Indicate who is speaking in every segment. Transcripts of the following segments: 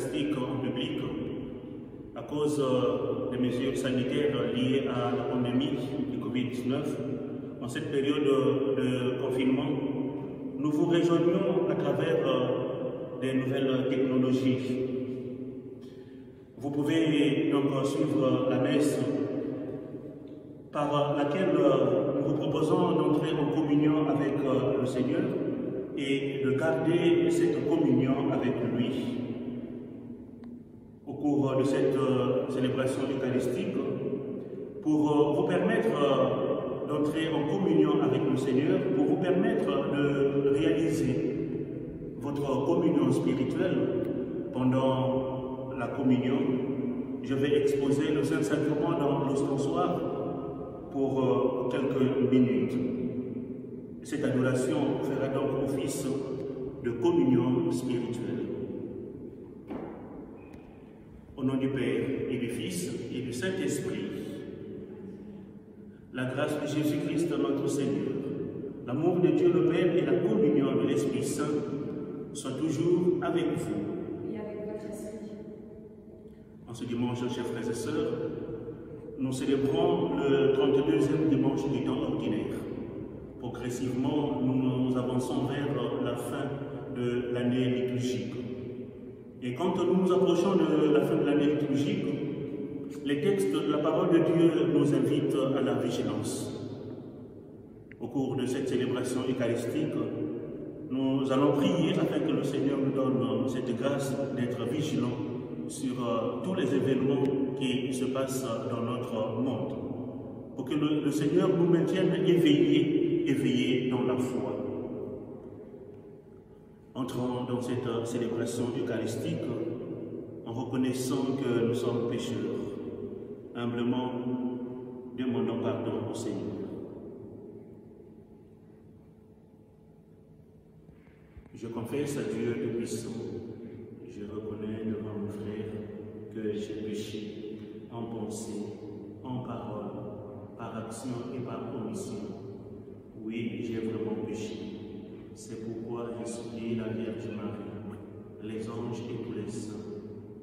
Speaker 1: eucharistique en public à cause des mesures sanitaires liées à la pandémie du Covid-19. En cette période de confinement, nous vous rejoignons à travers des nouvelles technologies. Vous pouvez donc suivre la messe par laquelle nous vous proposons d'entrer en communion avec le Seigneur et de garder cette communion avec lui. Au cours de cette célébration eucharistique, pour vous permettre d'entrer en communion avec le Seigneur, pour vous permettre de réaliser votre communion spirituelle pendant la communion, je vais exposer le Saint-Sacrement dans l'ostensoir pour quelques minutes. Cette adoration fera donc office de communion spirituelle. Au nom du Père et du Fils et du Saint-Esprit, la grâce de Jésus-Christ notre Seigneur, l'amour de Dieu le Père et la communion de l'Esprit Saint soient toujours avec vous.
Speaker 2: Et avec votre esprit.
Speaker 1: En ce dimanche, chers frères et sœurs, nous célébrons le 32e dimanche du temps ordinaire. Progressivement, nous avançons vers la fin de l'année liturgique. Et quand nous nous approchons de la fin de l'année liturgique, les textes de la parole de Dieu nous invitent à la vigilance. Au cours de cette célébration eucharistique, nous allons prier afin que le Seigneur nous donne cette grâce d'être vigilants sur tous les événements qui se passent dans notre monde, pour que le Seigneur nous maintienne éveillés dans la foi. Entrons dans cette célébration eucharistique en reconnaissant que nous sommes pécheurs. Humblement, demandons pardon au Seigneur. Je confesse à Dieu Tout-Puissant, je reconnais devant mon frère que j'ai péché en pensée, en parole, par action et par omission. Oui, j'ai vraiment péché. C'est pourquoi j'ai supplié la Vierge Marie, les anges et tous les saints,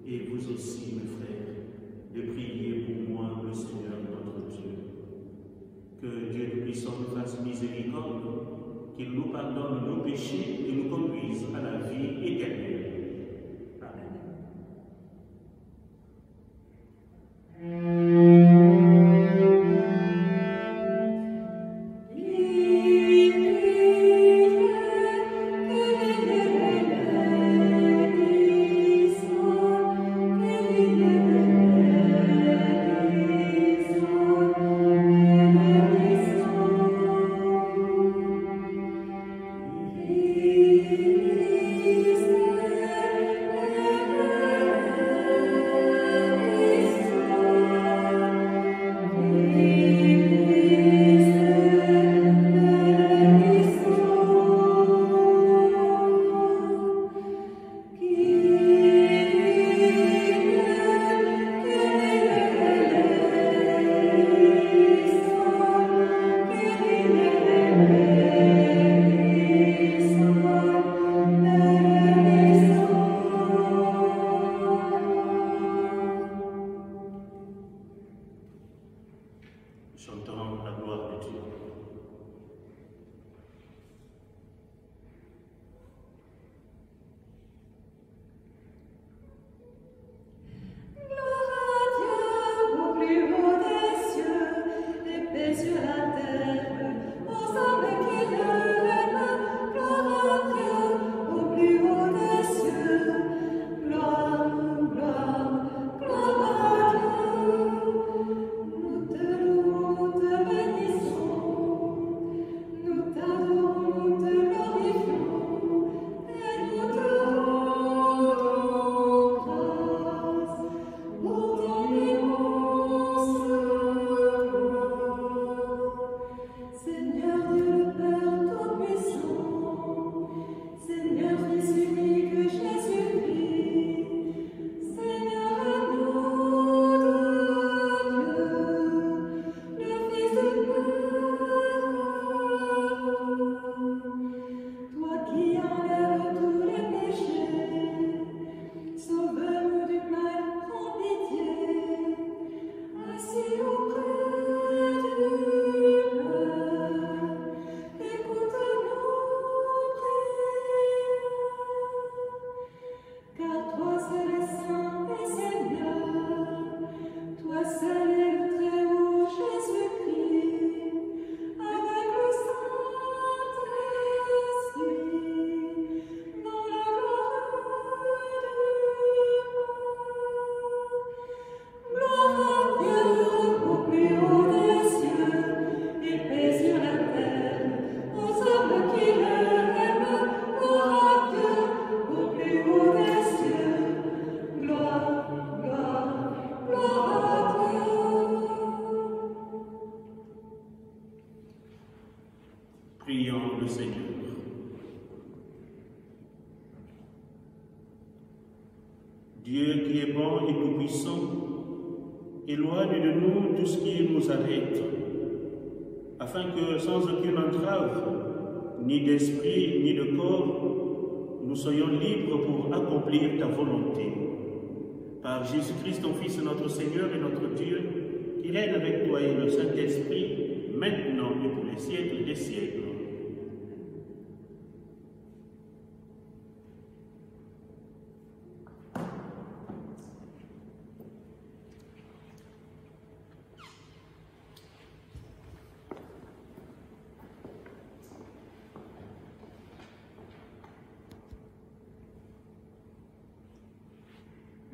Speaker 1: et vous aussi, mes frères, de prier pour moi, le Seigneur notre Dieu. Que Dieu Tout-Puissant nous fasse miséricorde, qu'il nous pardonne nos péchés et nous conduise à la vie éternelle.
Speaker 2: Amen.
Speaker 1: Seigneur. Dieu qui est bon et tout-puissant, éloigne de nous tout ce qui nous arrête, afin que sans aucune entrave, ni d'esprit, ni de corps, nous soyons libres pour accomplir ta volonté. Par Jésus-Christ, ton Fils, notre Seigneur et notre Dieu, qui règne avec toi et le Saint-Esprit, maintenant et pour les siècles des siècles.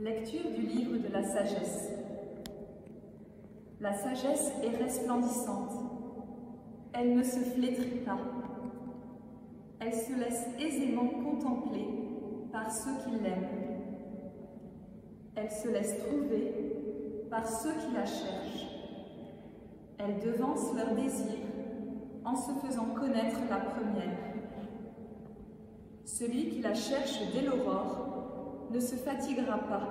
Speaker 2: Lecture du livre de la sagesse. La sagesse est resplendissante. Elle ne se flétrit pas. Elle se laisse aisément contempler par ceux qui l'aiment. Elle se laisse trouver par ceux qui la cherchent. Elle devance leurs désirs en se faisant connaître la première. Celui qui la cherche dès l'aurore ne se fatiguera pas.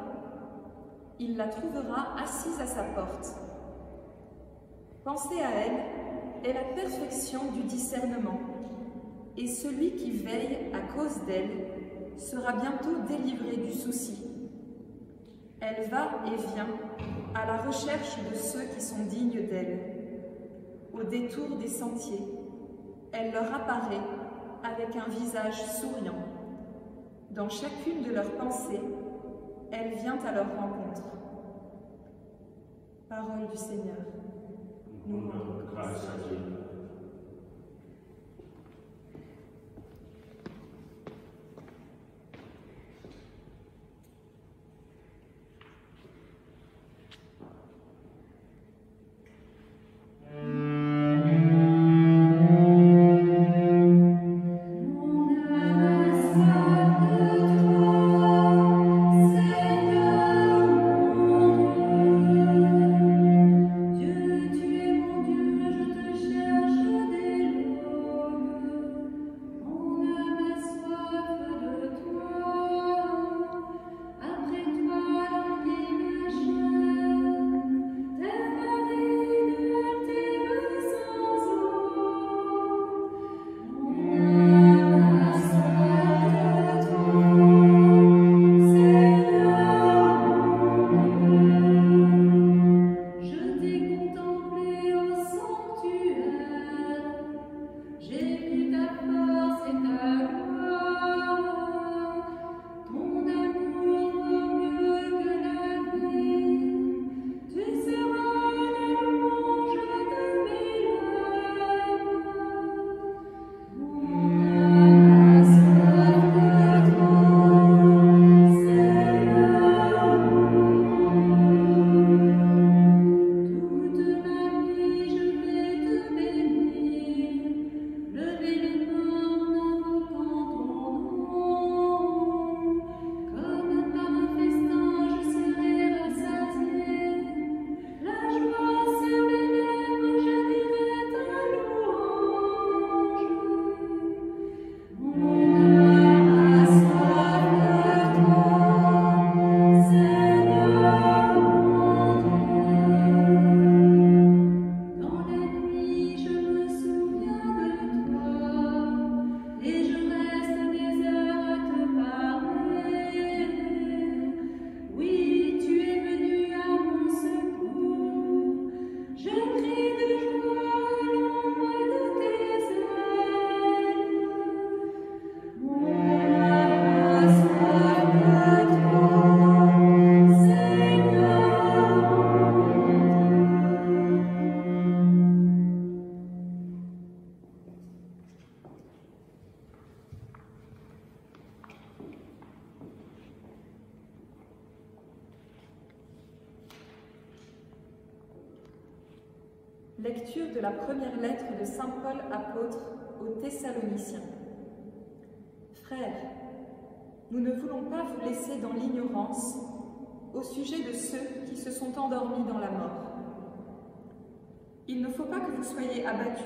Speaker 2: Il la trouvera assise à sa porte. Penser à elle est la perfection du discernement, et celui qui veille à cause d'elle sera bientôt délivré du souci. Elle va et vient à la recherche de ceux qui sont dignes d'elle. Au détour des sentiers, elle leur apparaît avec un visage souriant. Dans chacune de leurs pensées, elle vient à leur rencontre. Parole du Seigneur.
Speaker 1: Nous rendons grâce à Dieu.
Speaker 2: Lecture de la première lettre de saint Paul apôtre aux Thessaloniciens. Frères, nous ne voulons pas vous laisser dans l'ignorance au sujet de ceux qui se sont endormis dans la mort. Il ne faut pas que vous soyez abattus,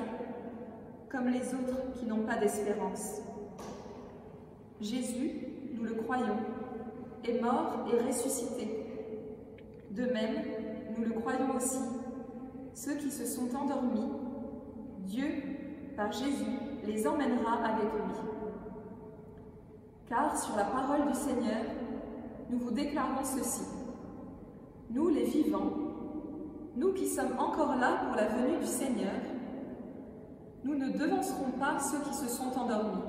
Speaker 2: comme les autres qui n'ont pas d'espérance. Jésus, nous le croyons, est mort et ressuscité. De même, nous le croyons aussi, ceux qui se sont endormis, Dieu, par Jésus, les emmènera avec lui. Car sur la parole du Seigneur, nous vous déclarons ceci. Nous, les vivants, nous qui sommes encore là pour la venue du Seigneur, nous ne devancerons pas ceux qui se sont endormis.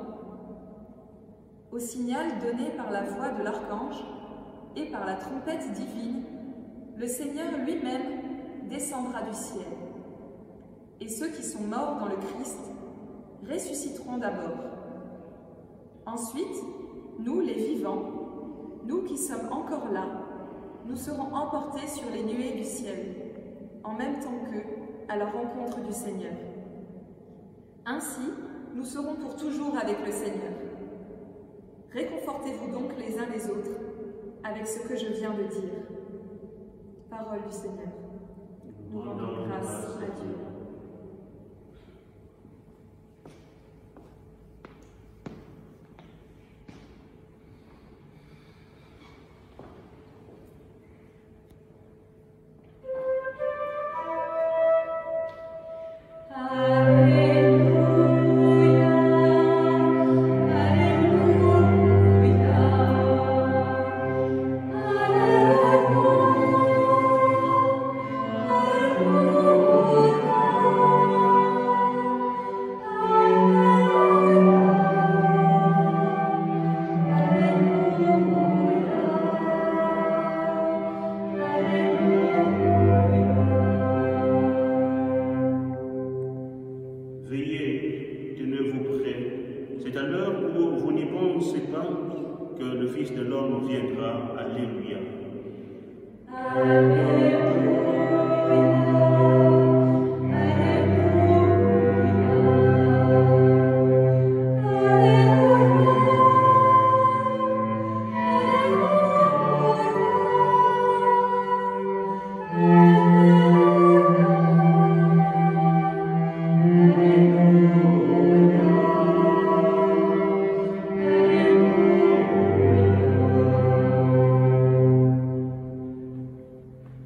Speaker 2: Au signal donné par la voix de l'archange et par la trompette divine, le Seigneur lui-même descendra du ciel. Et ceux qui sont morts dans le Christ ressusciteront d'abord. Ensuite, nous les vivants, nous qui sommes encore là, nous serons emportés sur les nuées du ciel, en même temps qu'eux, à la rencontre du Seigneur. Ainsi, nous serons pour toujours avec le Seigneur. Réconfortez-vous donc les uns les autres avec ce que je viens de dire. Parole du Seigneur. Nous rendons grâce à Dieu.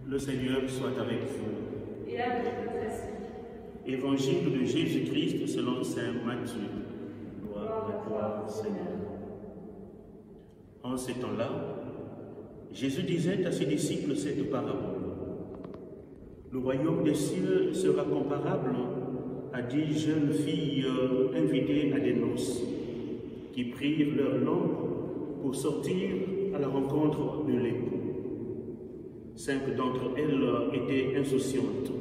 Speaker 1: Le Seigneur soit avec vous.
Speaker 2: Et avec votre esprit.
Speaker 1: Évangile de Jésus-Christ selon saint Matthieu. Gloire à toi, Seigneur. En ces temps-là, Jésus disait à ses disciples cette parabole. Le royaume des cieux sera comparable à 10 jeunes filles invitées à des noces, qui prirent leur lampe pour sortir à la rencontre de l'époux. 5 d'entre elles étaient insouciantes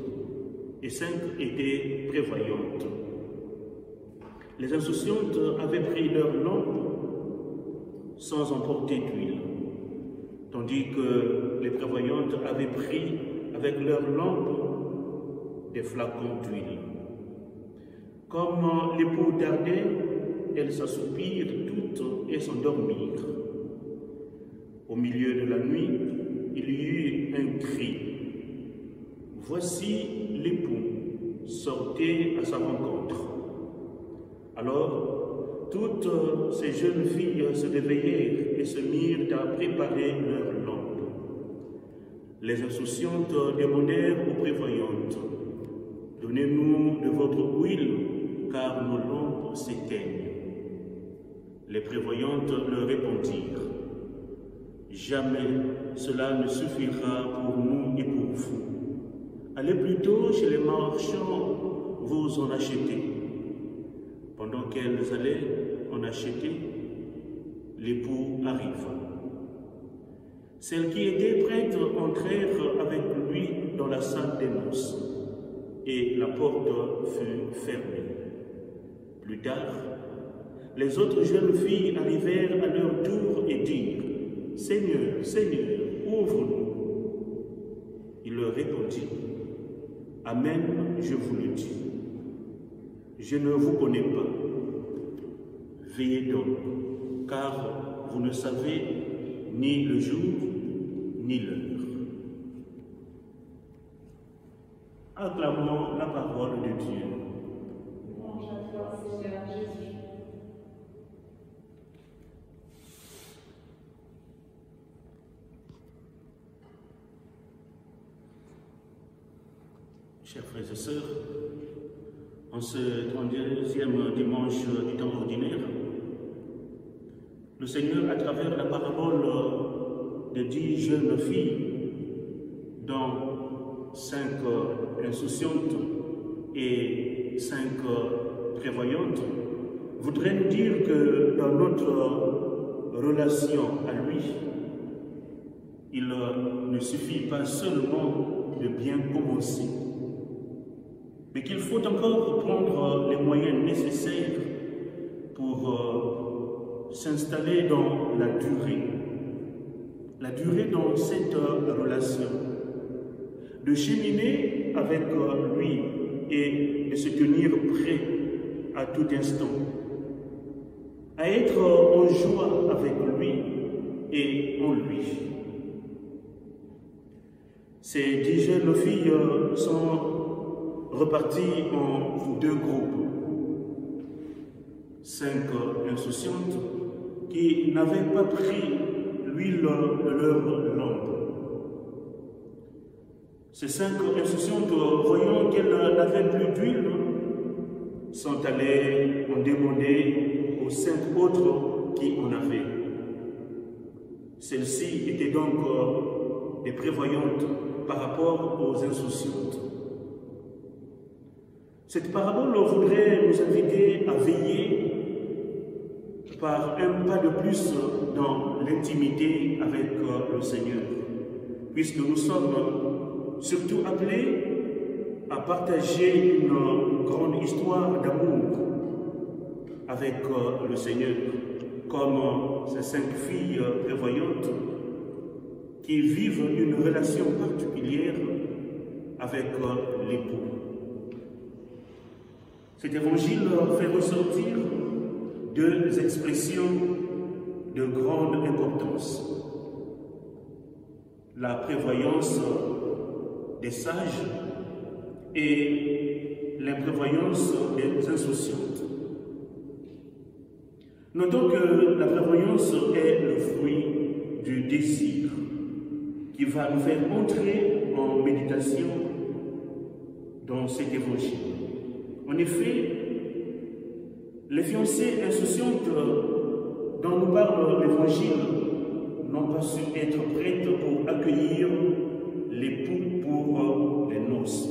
Speaker 1: et 5 étaient prévoyantes. Les insouciantes avaient pris leur lampe sans emporter d'huile, tandis que les prévoyantes avaient pris avec leur lampe des flacons d'huile. Comme l'époux tardait, elles s'assoupirent toutes et s'endormirent. Au milieu de la nuit, il y eut un cri. Voici l'époux, sortez à sa rencontre. Alors, toutes ces jeunes filles se réveillèrent et se mirent à préparer leurs lampes. Les insouciantes demandèrent aux prévoyantes, « Donnez-nous de votre huile, car nos lampes s'éteignent. » Les prévoyantes leur répondirent, « Jamais cela ne suffira pour nous et pour vous. Allez plutôt chez les marchands, vous en achetez. » Pendant qu'elles allaient en acheter, l'époux arriva. Celles qui étaient prêtes entrèrent avec lui dans la salle des noces, et la porte fut fermée. Plus tard, les autres jeunes filles arrivèrent à leur tour et dirent, « Seigneur, Seigneur, ouvre-nous. » Il leur répondit, « Amen, je vous le dis. Je ne vous connais pas. Veillez donc, car vous ne savez ni le jour ni l'heure. » Acclamons la parole de Dieu.
Speaker 3: toi, Seigneur Jésus.
Speaker 1: Chers frères et sœurs, en ce 32e dimanche du temps ordinaire, le Seigneur, à travers la parabole de 10 jeunes filles, dont 5 insouciantes et 5 prévoyantes, voudrait nous dire que dans notre relation à lui, il ne suffit pas seulement de bien commencer, mais qu'il faut encore prendre les moyens nécessaires pour s'installer dans la durée dans cette relation, de cheminer avec lui et de se tenir prêt à tout instant, à être en joie avec lui et en lui. Ces 10 jeunes filles sont reparties en 2 groupes. 5 insouciantes qui n'avaient pas pris l'huile de leur lampe. Ces 5 insouciantes, voyant qu'elles n'avaient plus d'huile, sont allées en demander aux 5 autres qui en avaient. Celles-ci étaient donc des prévoyantes par rapport aux insouciantes. Cette parabole voudrait nous inviter à veiller par un pas de plus dans l'intimité avec le Seigneur, puisque nous sommes surtout appelés à partager une grande histoire d'amour avec le Seigneur, comme ces 5 filles prévoyantes qui vivent une relation particulière avec l'époux. Cet évangile fait ressortir 2 expressions de grande importance. La prévoyance des sages et l'imprévoyance des insouciantes. Notons que la prévoyance est le fruit du désir qui va nous faire entrer en méditation dans cet évangile. En effet, les fiancées insouciantes dont nous parle l'évangile n'ont pas su être prêtes pour accueillir l'époux pour les noces.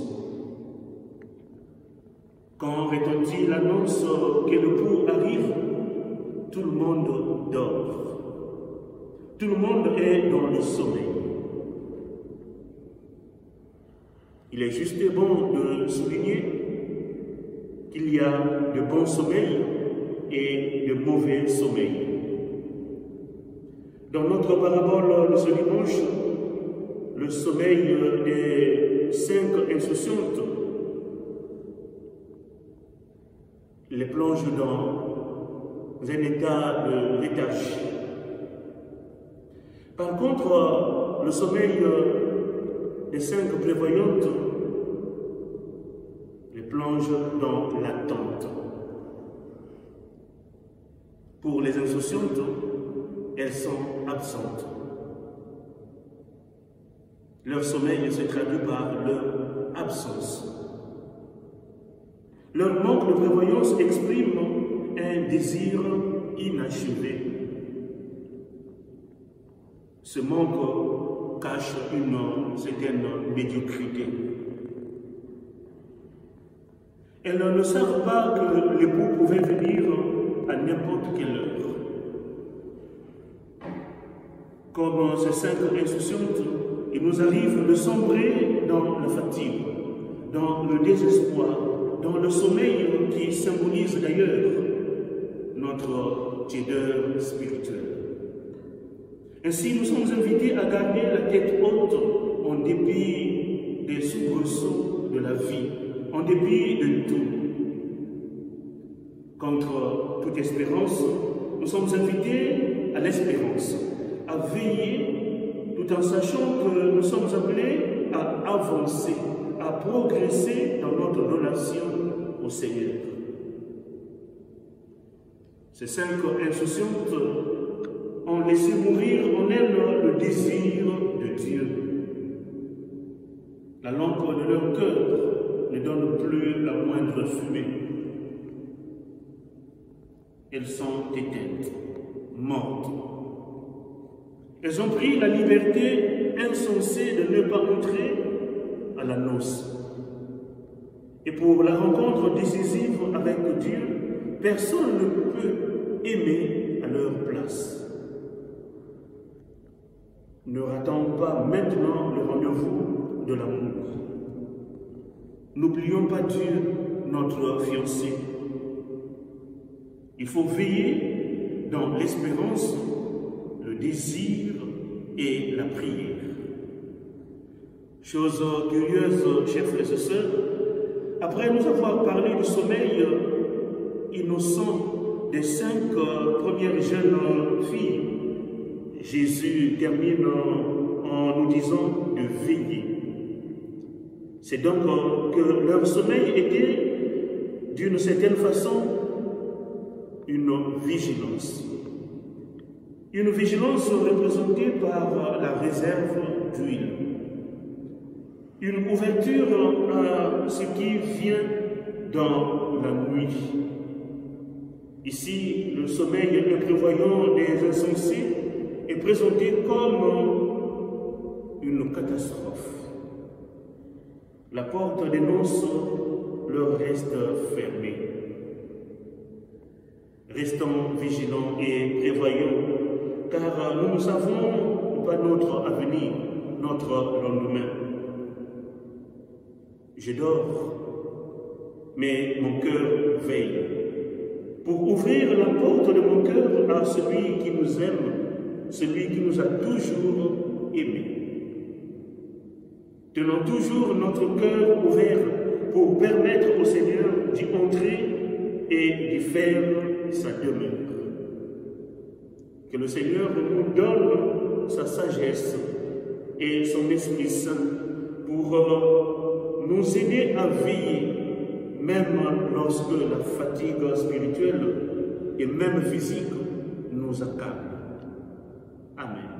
Speaker 1: Quand retentit l'annonce que l'époux arrive, tout le monde dort. Tout le monde est dans le sommeil. Il est juste bon de souligner qu'il y a de bons sommeils et de mauvais sommeils. Dans notre parabole de ce dimanche, le sommeil des 5 insouciantes les plonge dans un état de léthargie. Par contre, le sommeil des 5 prévoyantes les plonge dans l'attente. Pour les insouciantes, elles sont absentes. Leur sommeil se traduit par leur absence. Leur manque de prévoyance exprime un désir inachevé. Ce manque cache une certaine médiocrité. Elles ne savent pas que l'époux pouvait venir à n'importe quelle heure. Comme ces 5 insouciantes, il nous arrive de sombrer dans la fatigue, dans le désespoir, dans le sommeil qui symbolise d'ailleurs notre tiédeur spirituelle. Ainsi, nous sommes invités à garder la tête haute en dépit des soubresauts de la vie, en dépit de tout. Contre toute espérance, nous sommes invités à l'espérance, à veiller tout en sachant que nous sommes appelés à avancer, à progresser dans notre relation au Seigneur. Ces 5 insouciantes ont laissé mourir en elles le désir de Dieu. La lampe de leur cœur ne donne plus la moindre fumée. Elles sont éteintes, mortes. Elles ont pris la liberté insensée de ne pas entrer à la noce. Et pour la rencontre décisive avec Dieu, personne ne peut aimer à leur place. Ne ratons pas maintenant le rendez-vous de l'amour. N'oublions pas Dieu, notre fiancé. Il faut veiller dans l'espérance, le désir et la prière. Chose curieuse, chers frères et sœurs, après nous avoir parlé du sommeil innocent des 5 premières jeunes filles, Jésus termine en nous disant de veiller. C'est donc que leur sommeil était, d'une certaine façon, une vigilance. Une vigilance représentée par la réserve d'huile. Une ouverture à ce qui vient dans la nuit. Ici, le sommeil imprévoyant des insensés est présenté comme une catastrophe. La porte des noces leur reste fermée. Restons vigilants et prévoyants, car nous ne savons pas notre avenir, notre lendemain. Je dors, mais mon cœur veille. Pour ouvrir la porte de mon cœur à celui qui nous aime, celui qui nous a toujours aimés. Tenons toujours notre cœur ouvert pour permettre au Seigneur d'y entrer et d'y faire sa demeure. Que le Seigneur nous donne sa sagesse et son Esprit Saint pour nous aider à veiller, même lorsque la fatigue spirituelle et même physique nous accable. Amen.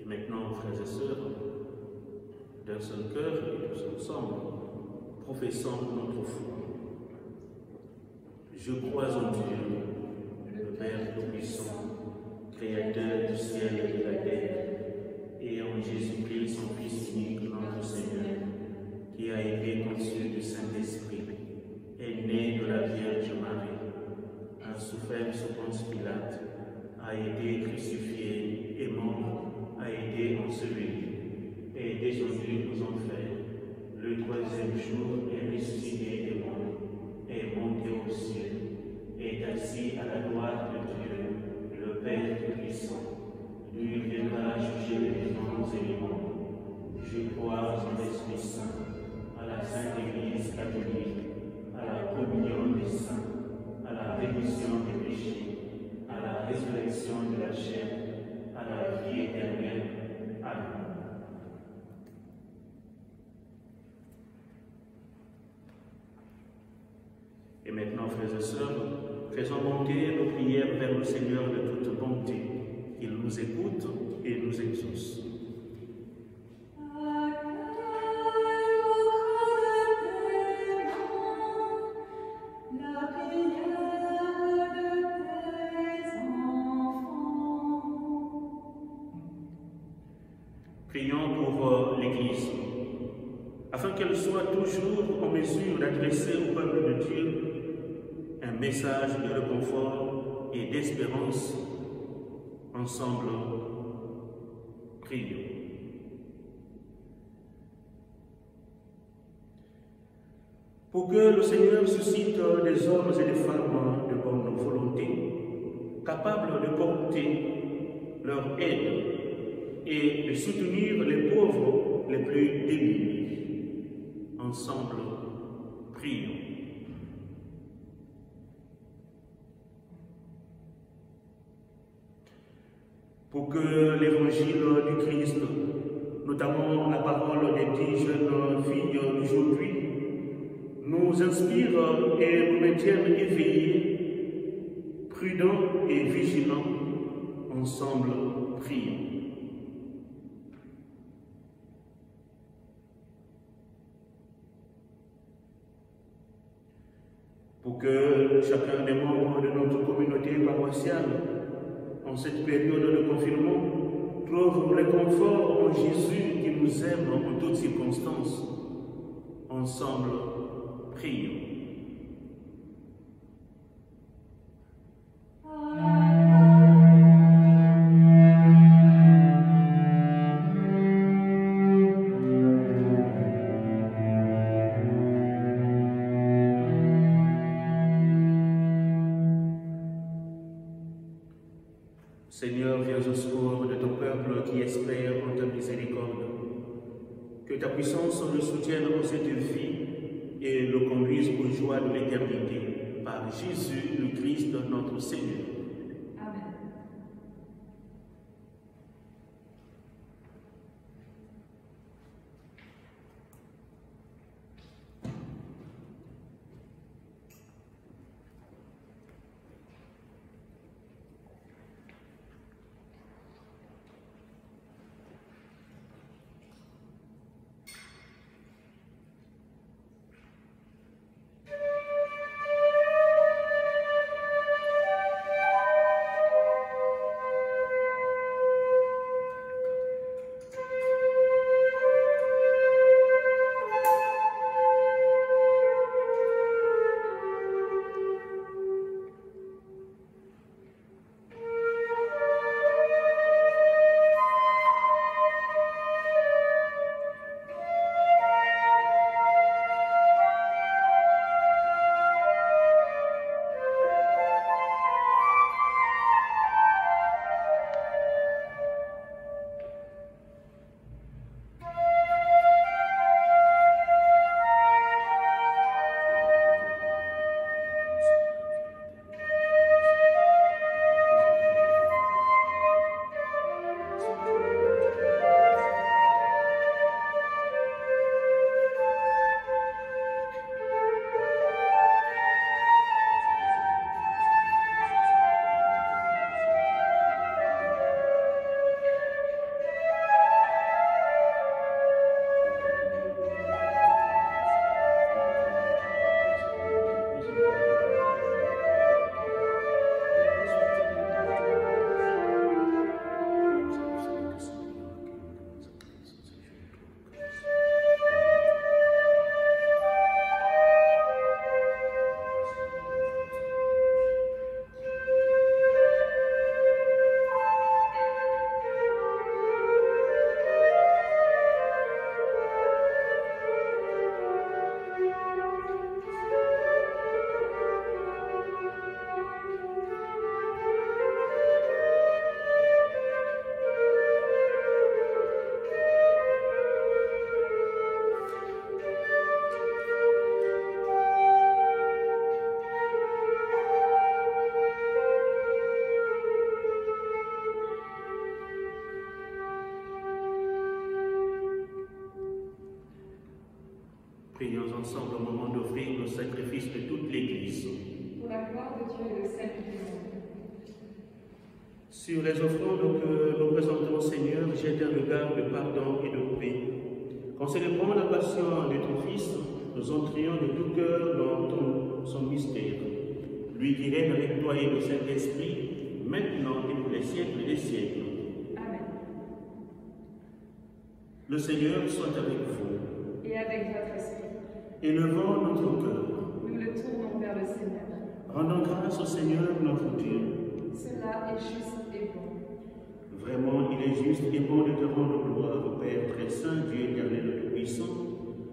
Speaker 1: Et maintenant, frères et sœurs, d'un seul cœur et tous ensemble, professons notre foi. Je crois en Dieu, le Père Tout-Puissant, Créateur du ciel et de la terre, et en Jésus-Christ, son Fils unique, notre Seigneur, qui a été conçu du Saint-Esprit, est né de la Vierge Marie, a souffert sous Ponce Pilate, a été crucifié et mort, a été enseveli, est descendu aux enfers, le 3e jour est ressuscité des morts, est monté au ciel, est assis à la droite de Dieu, le Père Tout-Puissant. Lui viendra juger les vivants et les morts. Je crois en l'Esprit Saint, à la Sainte Église catholique, à la communion des saints, à la rémission des péchés, à la résurrection de la chair, à la vie éternelle. Amen. Et maintenant, frères et sœurs, faisons monter nos prières vers le Seigneur de toute bonté. Il nous écoute et nous exauce. Prions pour l'Église, afin qu'elle soit toujours en mesure d'adresser au peuple de Dieu un message de réconfort et d'espérance. Ensemble, prions. Pour que le Seigneur suscite des hommes et des femmes de bonne volonté, capables de porter leur aide et de soutenir les pauvres les plus démunis. Ensemble, prions. Pour que l'évangile du Christ, notamment la parole des 10 jeunes filles d'aujourd'hui, nous inspire et nous maintienne éveillés, prudents et vigilants. Ensemble, prions. Pour que chacun des membres de notre communauté paroissiale, en cette période de confinement, trouve réconfort en Jésus qui nous aime en toutes circonstances. Ensemble, prions. Seigneur, viens au secours de ton peuple qui espère en ta miséricorde. Que ta puissance le soutienne dans cette vie et le conduise aux joies de l'éternité. Par Jésus, le Christ, notre Seigneur.
Speaker 2: Amen.
Speaker 1: Prions ensemble au moment d'offrir le sacrifice de toute l'Église.
Speaker 2: Pour la gloire de Dieu et le salut du monde.
Speaker 1: Sur les offrandes que nous présentons, Seigneur, jette un regard de pardon et de paix. Qu'en célébrant la passion de ton Fils, nous entrions de tout cœur dans son mystère. Lui qui règne avec toi et le Saint-Esprit, maintenant et pour les siècles des siècles.
Speaker 2: Amen.
Speaker 1: Le Seigneur soit avec vous.
Speaker 2: Et avec votre esprit.
Speaker 1: Élevons notre cœur.
Speaker 2: Nous le tournons vers le Seigneur.
Speaker 1: Rendons grâce au Seigneur notre Dieu.
Speaker 2: Cela est juste et bon.
Speaker 1: Vraiment, il est juste et bon de te rendre gloire, Père très saint, Dieu éternel et tout-puissant,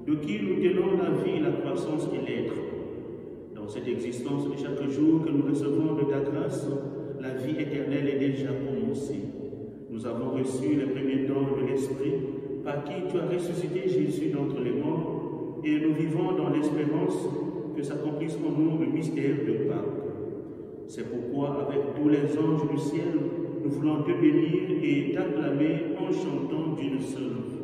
Speaker 1: de qui nous tenons la vie, la croissance et l'être. Dans cette existence de chaque jour que nous recevons de ta grâce, la vie éternelle est déjà commencée. Nous avons reçu les premiers dons de l'Esprit, par qui tu as ressuscité Jésus d'entre les morts, et nous vivons dans l'espérance que s'accomplisse en nous le mystère de Pâques. C'est pourquoi, avec tous les anges du ciel, nous voulons te bénir et t'acclamer en chantant d'une seule voix.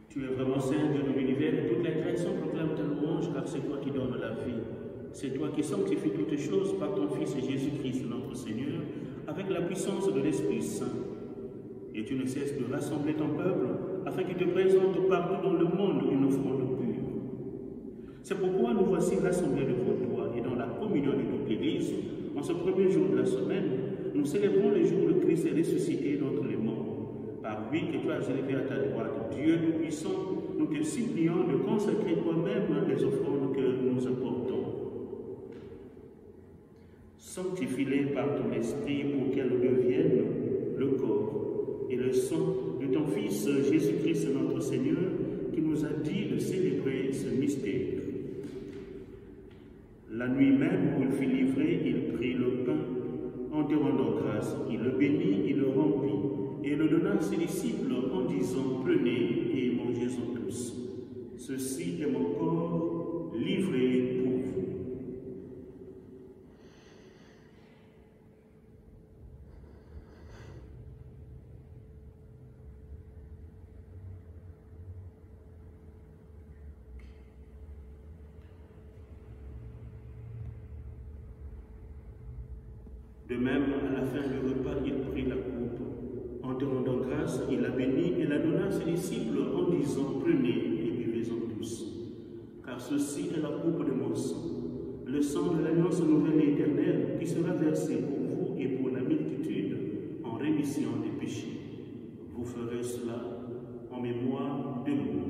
Speaker 1: Tu es vraiment Saint de l'univers et toute la création proclame ta louange, car c'est toi qui donnes la vie. C'est toi qui sanctifies toutes choses par ton Fils Jésus-Christ, notre Seigneur, avec la puissance de l'Esprit Saint. Et tu ne cesses de rassembler ton peuple, afin qu'il te présente partout dans le monde une offrande pure. C'est pourquoi nous voici rassemblés devant toi, et dans la communion de toute l'Église, en ce premier jour de la semaine, nous célébrons le jour où le Christ est ressuscité d'entre les morts. Par lui que tu as élevé à ta droite, Dieu Tout-Puissant, nous te supplions de consacrer toi-même les offrandes que nous apportons. Sanctifie-les par ton esprit pour qu'elles deviennent le corps et le sang de ton Fils Jésus-Christ notre Seigneur, qui nous a dit de célébrer ce mystère. La nuit même où il fut livré, il prit le pain, en te rendant grâce, il le bénit, il le remplit, et le donna à ses disciples en disant, prenez et mangez-en tous. Ceci est mon corps livré pour vous. De même, à la fin du repas, il prit la coupe. En te rendant grâce, il la bénit et la donna à ses disciples en disant, prenez et buvez-en tous. Car ceci est la coupe de mon sang, le sang de l'alliance nouvelle et éternelle qui sera versé pour vous et pour la multitude en rémission des péchés. Vous ferez cela en mémoire de moi.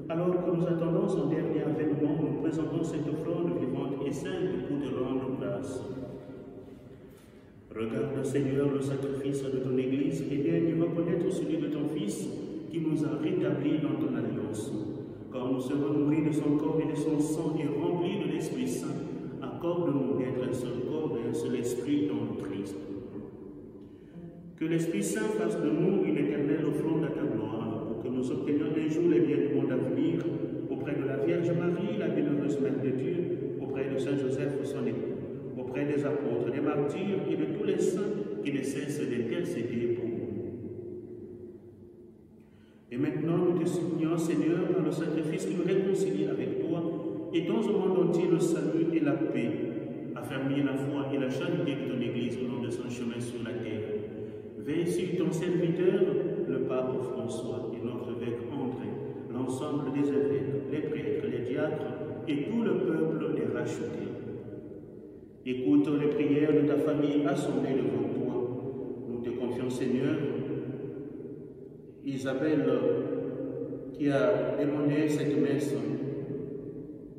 Speaker 1: Alors que nous attendons son dernier avènement, nous présentons cette offrande vivante et sainte pour te rendre grâce. Regarde, Seigneur, le sacrifice de ton Église et daigne reconnaître celui de ton Fils qui nous a rétablis dans ton alliance. Quand nous serons nourris de son corps et de son sang et remplis de l'Esprit Saint, accorde-nous d'être un seul corps et un seul esprit dans le Christ. Que l'Esprit Saint fasse de nous une éternelle offrande à ta gloire, pour que nous obtenions un jour les biens du monde à venir, auprès de la Vierge Marie, la bienheureuse Mère de Dieu, auprès de Saint Joseph, son époux, auprès des apôtres, des martyrs et de tous les saints qui et ne cesse d'intercéder pour nous. Et maintenant, nous te supplions, Seigneur, par le sacrifice qui nous réconcilie avec toi, étends au monde entier le salut et la paix, affermis la foi et la charité de ton Église au long de son chemin sur la terre. Veille sur ton serviteur, le pape François et notre évêque André, l'ensemble des évêques, les prêtres, les diacres et tout le peuple des rachetés. Écoute les prières de ta famille assemblée devant toi. Nous te confions, Seigneur, Isabelle qui a demandé cette messe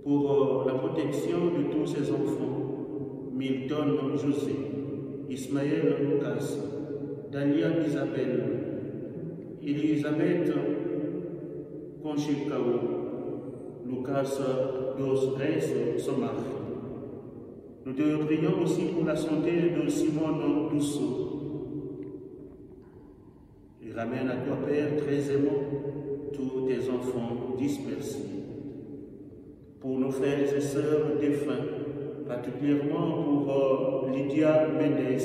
Speaker 1: pour la protection de tous ses enfants, Milton José, Ismaël Lucas, Daniel Isabelle, Elisabeth Conchicao, Lucas Dos Reis, son mari. Nous te prions aussi pour la santé de Simone Douceau. Et ramène à toi, Père, très aimant, tous tes enfants dispersés. Pour nos frères et sœurs défunts, particulièrement pour Lydia Mendes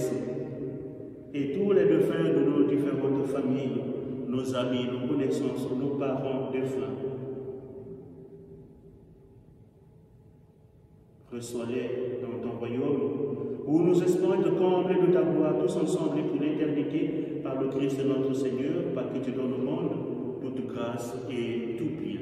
Speaker 1: et tous les défunts de nos différentes familles, nos amis, nos connaissances, nos parents défunts. Reçois-les dans ton royaume, où nous espérons te combler de ta gloire tous ensemble et pour l'éternité, par le Christ notre Seigneur, par qui tu donnes au monde toute grâce et tout bien.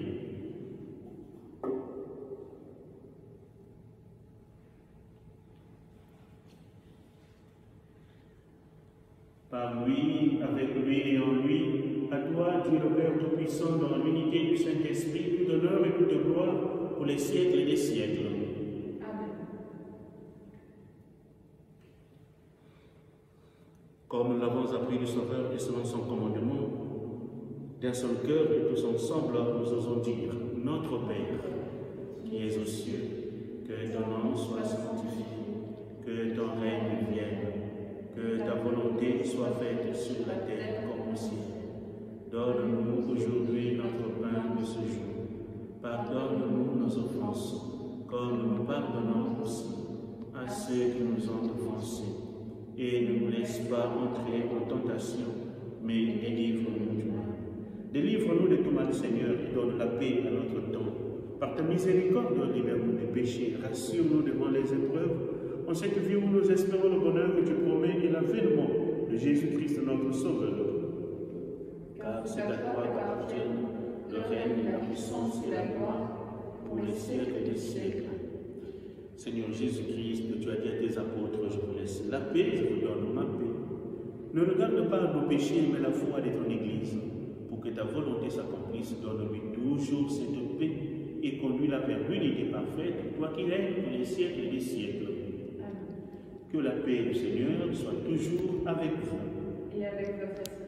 Speaker 1: Par lui, avec lui et en lui, à toi, Dieu le Père Tout-Puissant, dans l'unité du Saint-Esprit, tout honneur et toute gloire pour les siècles des siècles. Comme nous l'avons appris du Sauveur et selon son commandement, d'un seul cœur et tous ensemble, nous osons dire, notre Père, qui es aux cieux, que ton nom soit sanctifié, que ton règne vienne, que ta volonté soit faite sur la terre comme au ciel. Donne-nous aujourd'hui notre pain de ce jour. Pardonne-nous nos offenses, comme nous pardonnons aussi à ceux qui nous ont offensés. Et ne nous laisse pas entrer en tentation, mais délivre-nous du mal. Délivre-nous de tout mal, Seigneur, et donne la paix à notre temps. Par ta miséricorde, libère-nous du péché, rassure-nous devant les épreuves, en cette vie où nous espérons le bonheur que tu promets et l'avènement de Jésus-Christ, notre Sauveur. Car c'est à toi qu'appartiennent le règne, la puissance et la gloire pour les siècles des siècles. Seigneur Jésus-Christ, tu as dit à tes apôtres, je vous laisse la paix, je vous donne ma paix. Ne regarde pas nos péchés, mais la foi de ton Église. Pour que ta volonté s'accomplisse, donne-lui toujours cette paix et conduis-la vers l'unité parfaite, toi qui règnes pour les siècles des siècles. Que la paix du Seigneur soit toujours avec vous.
Speaker 2: Et avec votre esprit.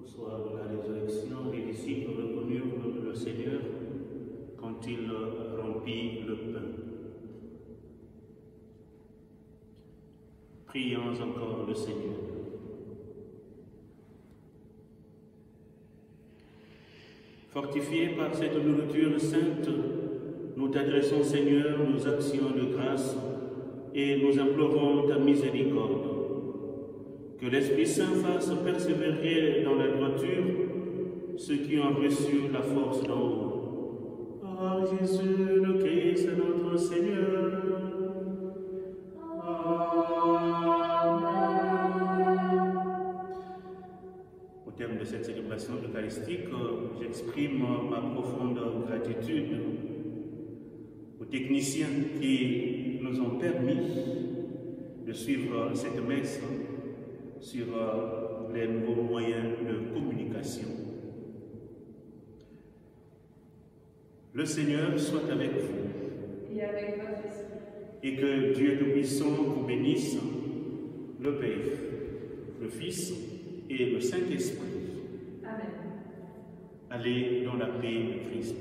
Speaker 1: Au soir de la résurrection, les disciples reconnurent le Seigneur quand il rompit le pain. Prions encore le Seigneur. Fortifiés par cette nourriture sainte, nous t'adressons, Seigneur, nos actions de grâce et nous implorons ta miséricorde. Que l'Esprit Saint fasse persévérer dans la droiture ceux qui ont reçu la force d'en haut. Par Jésus le Christ, notre Seigneur. Au terme de cette célébration eucharistique, j'exprime ma profonde gratitude aux techniciens qui nous ont permis de suivre cette messe sur les nouveaux moyens de communication. Le Seigneur soit avec vous.
Speaker 2: Et avec votre esprit.
Speaker 1: Et que Dieu Tout-Puissant vous bénisse, le Père, le Fils et le Saint-Esprit.
Speaker 2: Amen.
Speaker 1: Allez dans la paix de Christ.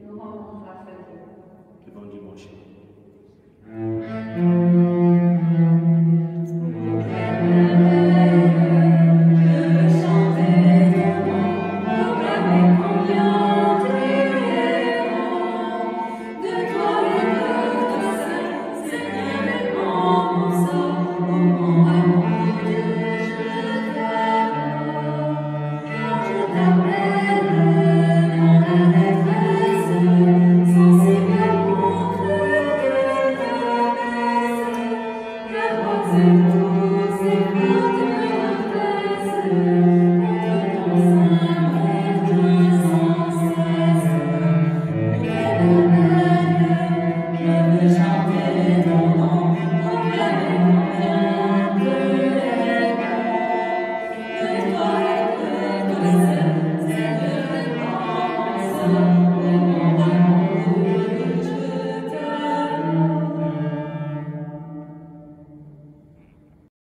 Speaker 2: Nous rendons grâce à Dieu.
Speaker 1: Que bon dimanche.
Speaker 3: Sensible,